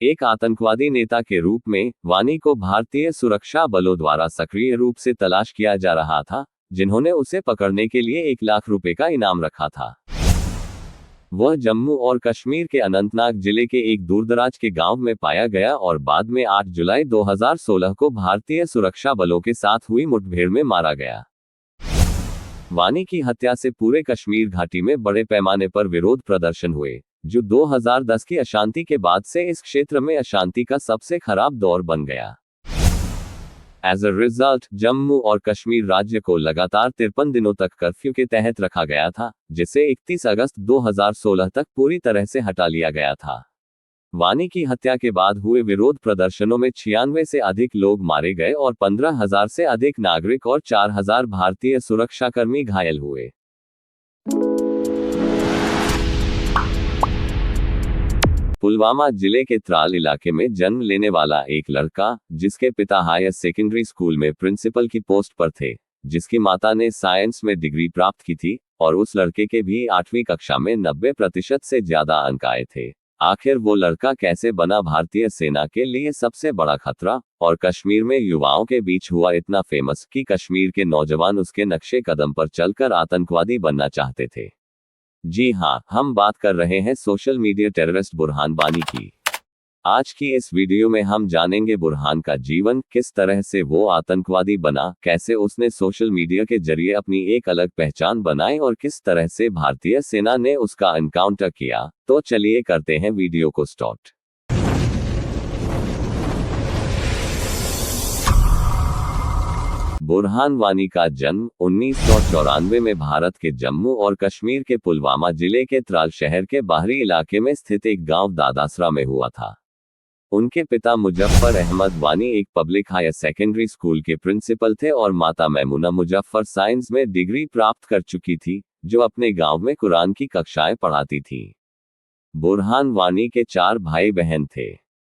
एक आतंकवादी नेता के रूप में वानी को भारतीय सुरक्षा बलों द्वारा सक्रिय रूप से तलाश किया जा रहा था, जिन्होंने उसे पकड़ने के लिए 1 लाख रुपए का इनाम रखा था। वह जम्मू और कश्मीर के अनंतनाग जिले के एक दूरदराज के गांव में पाया गया और बाद में 8 जुलाई 2016 को भारतीय सुरक्षा बलों के साथ हुई मुठभेड़ में मारा गया। वानी की हत्या से पूरे कश्मीर घाटी में बड़े पैमाने पर विरोध प्रदर्शन हुए, जो 2010 की अशांति के बाद से इस क्षेत्र में अशांति का सबसे खराब दौर बन गया। एज अ रिजल्ट, जम्मू और कश्मीर राज्य को लगातार 53 दिनों तक कर्फ्यू के तहत रखा गया था, जिसे 31 अगस्त 2016 तक पूरी तरह से हटा लिया गया था। वानी की हत्या के बाद हुए विरोध प्रदर्शनों में 96 से अधिक लोग मारे गए और 15,000 से अधिक नागरिक और 4,000 भारतीय सुरक्षाकर्मी घायल हुए। पुलवामा जिले के त्राल इलाके में जन्म लेने वाला एक लड़का, जिसके पिता हायर सेकेंडरी स्कूल में प्रिंसिपल की पोस्ट पर थे, जिसकी माता ने साइंस में डिग्री प्राप्त की थी, और उस लड़के के भी 8वीं कक्षा में 90% से ज्यादा अंक आए थे। आखिर वो लड़का कैसे बना भारतीय सेना के लिए सबसे बड़ा खतरा, और कश्मीर में युवाओं के बीच हुआ इतना फेमस कि कश्मीर के नौजवान उसके नक्शे कदम पर चलकर आतंकवादी बनना चाहते थे। जी हाँ, हम बात कर रहे हैं social media terrorist Burhan Wani की। आज की इस वीडियो में हम जानेंगे बुरहान का जीवन, किस तरह से वो आतंकवादी बना, कैसे उसने सोशल मीडिया के जरिए अपनी एक अलग पहचान बनाई और किस तरह से भारतीय सेना ने उसका एनकाउंटर किया। तो चलिए करते हैं वीडियो को स्टार्ट। बुरहान वानी का जन्म 1994 में भारत के जम्मू और कश्मीर के पुलवामा जिले के त्राल शहर के बाहरी इलाके में स्थित एक गांव दादासरा में हुआ था। उनके पिता मुजफ्फर अहमद वानी एक पब्लिक हायर सेकेंडरी स्कूल के प्रिंसिपल थे और माता मैमुना मुजफ्फर साइंस में डिग्री प्राप्त कर चुकी थी, जो अपने गांव में कुरान की कक्षाएं पढ़ाती थी। बुरहान वानी के 4 भाई बहन थे।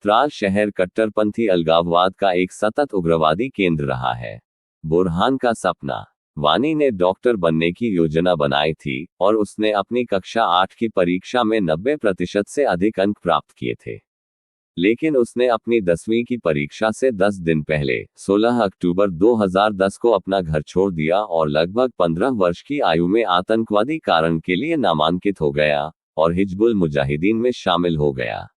त्राल शहर कट्टरपंथी अलगाववाद का एक सतत उग्रवादी केंद्र रहा है। बुरहान का सपना, वानी ने डॉक्टर बनने की योजना बनाई थी और उसने अपनी कक्षा 8 की परीक्षा में 90% से अधिक अंक प्राप्त किए थे। लेकिन उसने अपनी 10वीं की परीक्षा से 10 दिन पहले 16 अक्टूबर 2010 को अपना घर छोड़ दिया और लगभग 15 वर्ष की आयु में आतंकवादी कारण के लिए नामांकित हो गया और हिजबुल मुजाहिदीन में शामिल हो गया।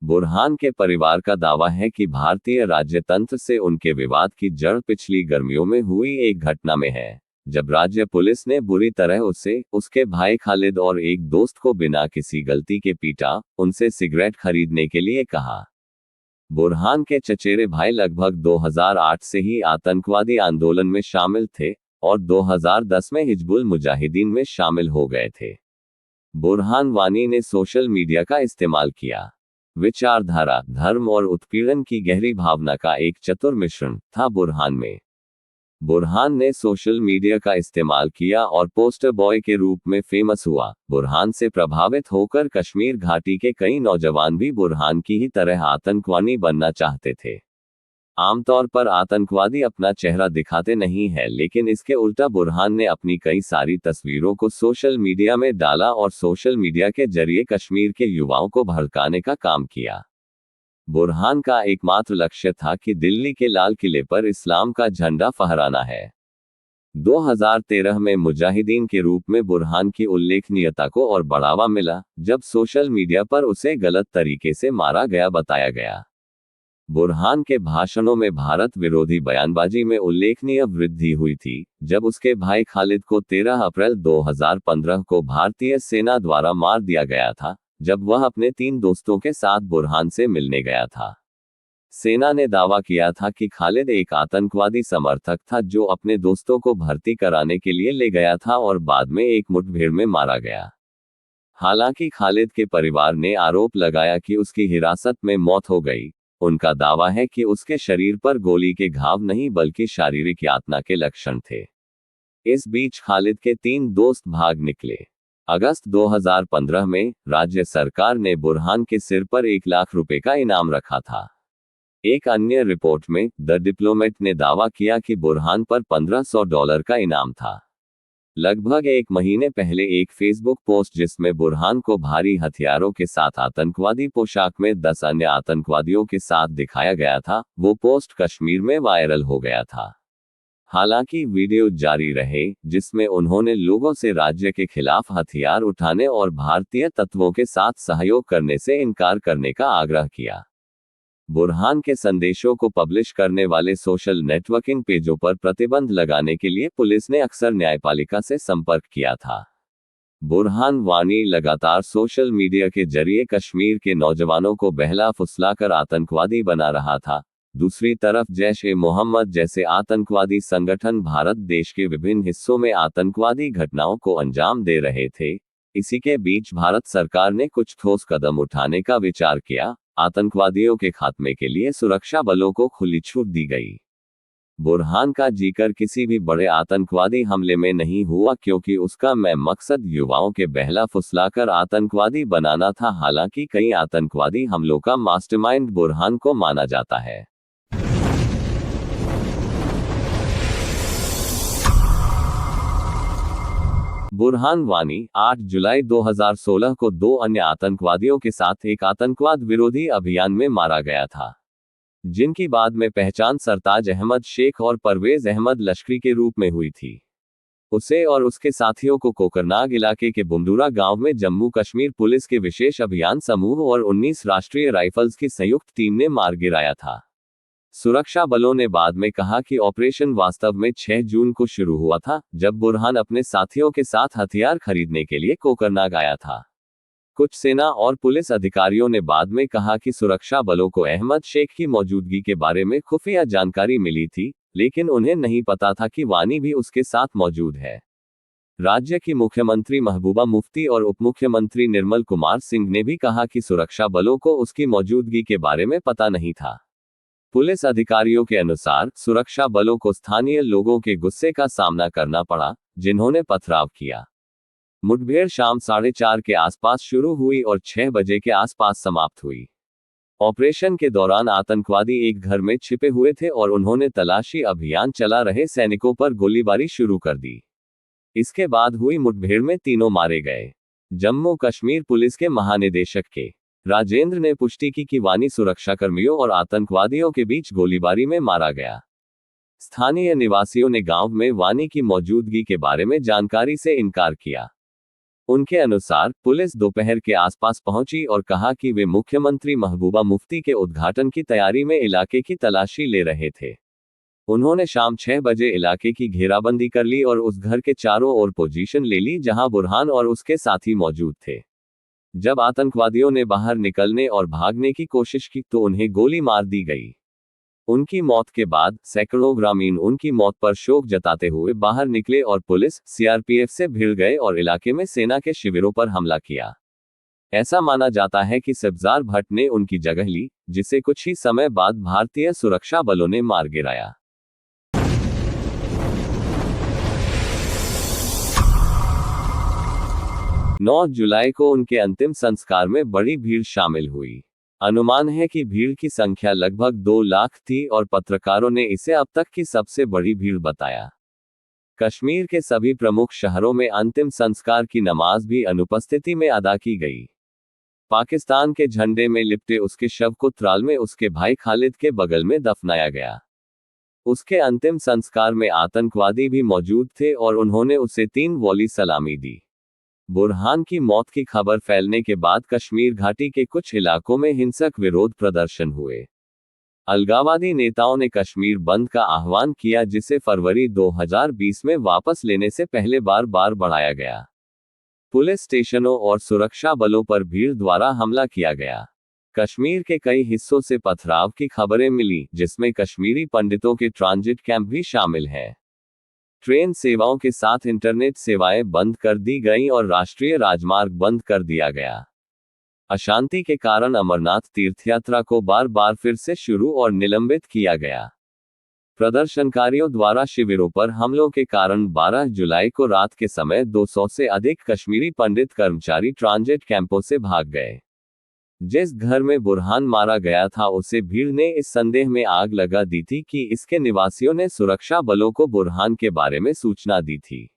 बुरहान के परिवार का दावा है कि भारतीय राज्य तंत्र से उनके विवाद की जड़ पिछली गर्मियों में हुई एक घटना में है, जब राज्य पुलिस ने बुरी तरह उसे, उसके भाई खालिद और एक दोस्त को बिना किसी गलती के पीटा, उनसे सिगरेट खरीदने के लिए कहा। बुरहान के चचेरे भाई लगभग 2008 से ही आतंकवादी आंदोलन में शामिल थे और 2010 में हिजबुल मुजाहिदीन में शामिल हो गए थे। बुरहान वानी ने सोशल मीडिया का इस्तेमाल किया। विचारधारा, धर्म और उत्पीड़न की गहरी भावना का एक चतुर मिश्रण था बुरहान में। बुरहान ने सोशल मीडिया का इस्तेमाल किया और पोस्टर बॉय के रूप में फेमस हुआ। बुरहान से प्रभावित होकर कश्मीर घाटी के कई नौजवान भी बुरहान की ही तरह आतंकवादी बनना चाहते थे। आमतौर पर आतंकवादी अपना चेहरा दिखाते नहीं है, लेकिन इसके उल्टा बुरहान ने अपनी कई सारी तस्वीरों को सोशल मीडिया में डाला और सोशल मीडिया के जरिए कश्मीर के युवाओं को भड़काने का काम किया। बुरहान का एकमात्र लक्ष्य था कि दिल्ली के लाल किले पर इस्लाम का झंडा फहराना है। 2013 में मुजाहिदीन के रूप में बुरहान की उल्लेखनीयता को और बढ़ावा मिला, जब सोशल मीडिया पर उसे गलत तरीके से मारा गया बताया गया। बुरहान के भाषणों में भारत विरोधी बयानबाजी में उल्लेखनीय वृद्धि हुई थी, जब उसके भाई खालिद को 13 अप्रैल 2015 को भारतीय सेना द्वारा मार दिया गया था, जब वह अपने 3 दोस्तों के साथ बुरहान से मिलने गया था। सेना ने दावा किया था कि खालिद एक आतंकवादी समर्थक था जो अपने दोस्तों को भर्ती कराने के लिए ले गया था और बाद में एक मुठभेड़ में मारा गया। हालांकि खालिद के परिवार ने आरोप लगाया कि उसकी हिरासत में मौत हो गई। उनका दावा है कि उसके शरीर पर गोली के घाव नहीं बल्कि शारीरिक यातना के लक्षण थे। इस बीच खालिद के 3 दोस्त भाग निकले। अगस्त 2015 में राज्य सरकार ने बुरहान के सिर पर 1 लाख रुपए का इनाम रखा था। एक अन्य रिपोर्ट में द डिप्लोमेट ने दावा किया कि बुरहान पर $1500 का इनाम था। लगभग एक महीने पहले एक फेसबुक पोस्ट जिसमें बुरहान को भारी हथियारों के साथ आतंकवादी पोशाक में 10 अन्य आतंकवादियों के साथ दिखाया गया था, वो पोस्ट कश्मीर में वायरल हो गया था। हालांकि वीडियो जारी रहे, जिसमें उन्होंने लोगों से राज्य के खिलाफ हथियार उठाने और भारतीय तत्वों के साथ सहयोग करने से इनकार करने का आग्रह किया। बुरहान के संदेशों को पब्लिश करने वाले सोशल नेटवर्किंग पेजों पर प्रतिबंध लगाने के लिए पुलिस ने अक्सर न्यायपालिका से संपर्क किया था। बुरहान वानी लगातार सोशल मीडिया के जरिए कश्मीर के नौजवानों को बहला फुसलाकर आतंकवादी बना रहा था। दूसरी तरफ जैश-ए-मोहम्मद जैसे आतंकवादी संगठन भारत देश के विभिन्न हिस्सों में आतंकवादी घटनाओं को अंजाम दे रहे थे। इसी के बीच भारत सरकार ने कुछ ठोस कदम उठाने का विचार किया। आतंकवादियों के खात्मे के लिए सुरक्षा बलों को खुली छूट दी गई। बुरहान का जिक्र किसी भी बड़े आतंकवादी हमले में नहीं हुआ, क्योंकि उसका मकसद युवाओं के बहला फुसलाकर आतंकवादी बनाना था। हालांकि कई आतंकवादी हमलों का मास्टरमाइंड बुरहान को माना जाता है। बुरहान वानी 8 जुलाई 2016 को 2 अन्य आतंकवादियों के साथ एक आतंकवाद विरोधी अभियान में मारा गया था, जिनकी बाद में पहचान सरताज अहमद शेख और परवेज अहमद लश्करी के रूप में हुई थी। उसे और उसके साथियों को कोकरनाग इलाके के बुंदूरा गांव में जम्मू कश्मीर पुलिस के विशेष अभियान समूह और 19 राष्ट्रीय राइफल्स की संयुक्त टीम ने मार गिराया था। सुरक्षा बलों ने बाद में कहा कि ऑपरेशन वास्तव में 6 जून को शुरू हुआ था, जब बुरहान अपने साथियों के साथ हथियार खरीदने के लिए कोकरनाग आया था। कुछ सेना और पुलिस अधिकारियों ने बाद में कहा कि सुरक्षा बलों को अहमद शेख की मौजूदगी के बारे में खुफिया जानकारी मिली थी, लेकिन उन्हें नहीं पता था कि वानी भी उसके साथ मौजूद है। राज्य की मुख्यमंत्री महबूबा मुफ्ती और उपमुख्यमंत्री निर्मल कुमार सिंह ने भी कहा कि सुरक्षा बलों को उसकी मौजूदगी के बारे में पता नहीं था। पुलिस अधिकारियों के अनुसार सुरक्षा बलों को स्थानीय लोगों के गुस्से का सामना करना पड़ा, जिन्होंने पथराव किया। मुठभेड़ शाम 4:30 के आसपास शुरू हुई और 6 बजे के आसपास समाप्त हुई। ऑपरेशन के दौरान आतंकवादी एक घर में छिपे हुए थे और उन्होंने तलाशी अभियान चला रहे सैनिकों पर गोलीबारी शुरू कर दी। इसके बाद हुई मुठभेड़ में तीनों मारे गए। जम्मू कश्मीर पुलिस के महानिदेशक के राजेंद्र ने पुष्टि की कि वानी सुरक्षाकर्मियों और आतंकवादियों के बीच गोलीबारी में मारा गया। स्थानीय निवासियों ने गांव में वानी की मौजूदगी के बारे में जानकारी से इनकार किया। उनके अनुसार पुलिस दोपहर के आसपास पहुंची और कहा कि वे मुख्यमंत्री महबूबा मुफ्ती के उद्घाटन की तैयारी में इलाके की तलाशी ले रहे थे। उन्होंने शाम 6 बजे इलाके की घेराबंदी कर ली और उस घर के चारों ओर पोजीशन ले ली जहां बुरहान और उसके साथी मौजूद थे। जब आतंकवादियों ने बाहर निकलने और भागने की कोशिश की तो उन्हें गोली मार दी गई। उनकी मौत के बाद सैकड़ों ग्रामीण उनकी मौत पर शोक जताते हुए बाहर निकले और पुलिस, सीआरपीएफ से भिड़ गए और इलाके में सेना के शिविरों पर हमला किया। ऐसा माना जाता है कि सब्जार भट्ट ने उनकी जगह ली, जिसे कुछ ही समय बाद भारतीय सुरक्षा बलों ने मार गिराया। नौ जुलाई को उनके अंतिम संस्कार में बड़ी भीड़ शामिल हुई। अनुमान है कि भीड़ की संख्या लगभग 2 लाख थी और पत्रकारों ने इसे अब तक की सबसे बड़ी भीड़ बताया। कश्मीर के सभी प्रमुख शहरों में अंतिम संस्कार की नमाज भी अनुपस्थिति में अदा की गई। पाकिस्तान के झंडे में लिपटे उसके शव को त्राल में उसके भाई खालिद के बगल में दफनाया गया। उसके अंतिम संस्कार में आतंकवादी भी मौजूद थे और उन्होंने उसे 3 वॉली सलामी दी। बुरहान की मौत की खबर फैलने के बाद कश्मीर घाटी के कुछ इलाकों में हिंसक विरोध प्रदर्शन हुए। अलगाववादी नेताओं ने कश्मीर बंद का आह्वान किया, जिसे फरवरी 2020 में वापस लेने से पहले बार बढ़ाया गया। पुलिस स्टेशनों और सुरक्षा बलों पर भीड़ द्वारा हमला किया गया। कश्मीर के कई हिस्सों से पथराव की खबरें मिली, जिसमें कश्मीरी पंडितों के ट्रांजिट कैंप भी शामिल हैं। ट्रेन सेवाओं के साथ इंटरनेट सेवाएं बंद कर दी गईं और राष्ट्रीय राजमार्ग बंद कर दिया गया। अशांति के कारण अमरनाथ तीर्थयात्रा को बार फिर से शुरू और निलंबित किया गया। प्रदर्शनकारियों द्वारा शिविरों पर हमलों के कारण 12 जुलाई को रात के समय 200 से अधिक कश्मीरी पंडित कर्मचारी ट्रांजिट कैंपों से भाग गए। जिस घर में बुरहान मारा गया था उसे भीड़ ने इस संदेह में आग लगा दी थी कि इसके निवासियों ने सुरक्षा बलों को बुरहान के बारे में सूचना दी थी।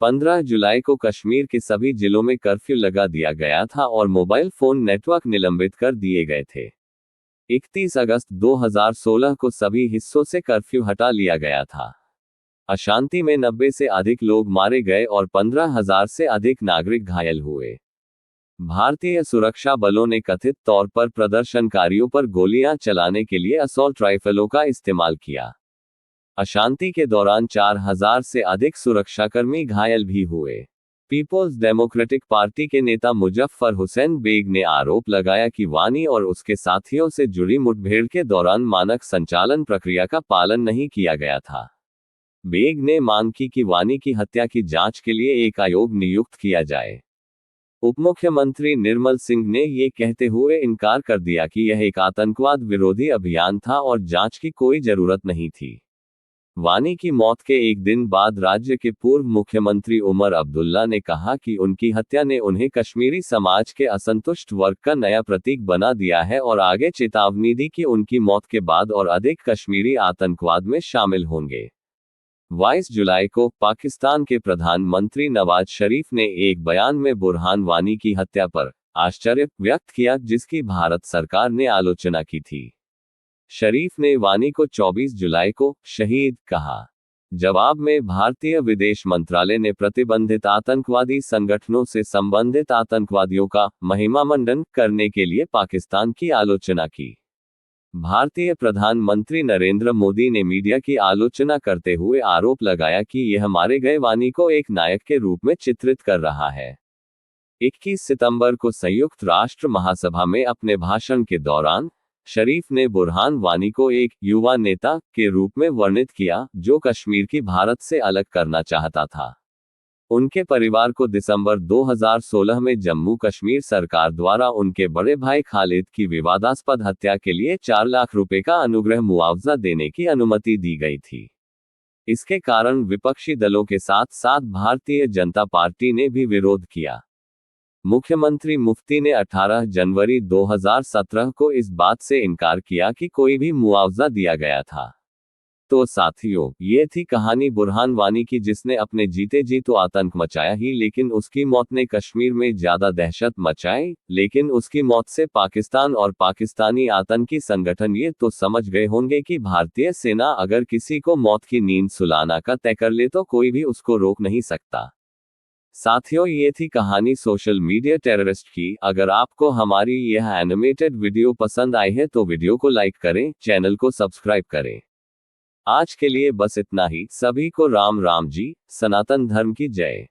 15 जुलाई को कश्मीर के सभी जिलों में कर्फ्यू लगा दिया गया था और मोबाइल फोन नेटवर्क निलंबित कर दिए गए थे। 31 अगस्त 2016 को सभी हिस्सों से कर्फ्यू हटा लिया गया था। अशांति में 90 से अधिक लोग मारे गए और 15,000 से अधिक नागरिक घायल हुए। भारतीय सुरक्षा बलों ने कथित तौर पर प्रदर्शनकारियों पर गोलियां चलाने के लिए असॉल्ट राइफलों का इस्तेमाल किया। अशांति के दौरान 4,000 से अधिक सुरक्षाकर्मी घायल भी हुए। पीपल्स डेमोक्रेटिक पार्टी के नेता मुजफ्फर हुसैन बेग ने आरोप लगाया कि वानी और उसके साथियों से जुड़ी मुठभेड़ के दौरान मानक संचालन प्रक्रिया का पालन नहीं किया गया था। बेग ने मांग की कि वानी की हत्या की जांच के लिए एक आयोग नियुक्त किया जाए। उपमुख्यमंत्री निर्मल सिंह ने ये कहते हुए इनकार कर दिया कि यह एक आतंकवाद विरोधी अभियान था और जांच की कोई जरूरत नहीं थी। वानी की मौत के एक दिन बाद राज्य के पूर्व मुख्यमंत्री उमर अब्दुल्ला ने कहा कि उनकी हत्या ने उन्हें कश्मीरी समाज के असंतुष्ट वर्ग का नया प्रतीक बना दिया है और आगे चेतावनी दी कि उनकी मौत के बाद और अधिक कश्मीरी आतंकवाद में शामिल होंगे। 22 जुलाई को पाकिस्तान के प्रधानमंत्री नवाज शरीफ ने एक बयान में बुरहान वानी की हत्या पर आश्चर्य व्यक्त किया, जिसकी भारत सरकार ने आलोचना की थी। शरीफ ने वानी को 24 जुलाई को शहीद कहा। जवाब में भारतीय विदेश मंत्रालय ने प्रतिबंधित आतंकवादी संगठनों से संबंधित आतंकवादियों का महिमामंडन करने के लिए पाकिस्तान की आलोचना की। भारतीय प्रधानमंत्री नरेंद्र मोदी ने मीडिया की आलोचना करते हुए आरोप लगाया कि यह मारे गए वानी को एक नायक के रूप में चित्रित कर रहा है। 21 सितंबर को संयुक्त राष्ट्र महासभा में अपने भाषण के दौरान शरीफ ने बुरहान वानी को एक युवा नेता के रूप में वर्णित किया, जो कश्मीर की भारत से अलग करना चाहता था। उनके परिवार को दिसंबर 2016 में जम्मू कश्मीर सरकार द्वारा उनके बड़े भाई खालिद की विवादास्पद हत्या के लिए 4 लाख रुपए का अनुग्रह मुआवजा देने की अनुमति दी गई थी। इसके कारण विपक्षी दलों के साथ साथ भारतीय जनता पार्टी ने भी विरोध किया। मुख्यमंत्री मुफ्ती ने 18 जनवरी 2017 को इस बात से इनकार किया कि कोई भी मुआवजा दिया गया था। तो साथियों, ये थी कहानी बुरहान वानी की, जिसने अपने जीते जी तो आतंक मचाया ही, लेकिन उसकी मौत ने कश्मीर में ज्यादा दहशत मचाई। लेकिन उसकी मौत से पाकिस्तान और पाकिस्तानी आतंकी संगठन ये तो समझ गए होंगे कि भारतीय सेना अगर किसी को मौत की नींद सुलाना का तय कर ले तो कोई भी उसको रोक नहीं सकता। साथियों, ये थी कहानी सोशल मीडिया टेररिस्ट की। अगर आपको हमारी यह एनिमेटेड वीडियो पसंद आई है तो वीडियो को लाइक करें, चैनल को सब्सक्राइब करें। आज के लिए बस इतना ही। सभी को राम राम जी। सनातन धर्म की जय।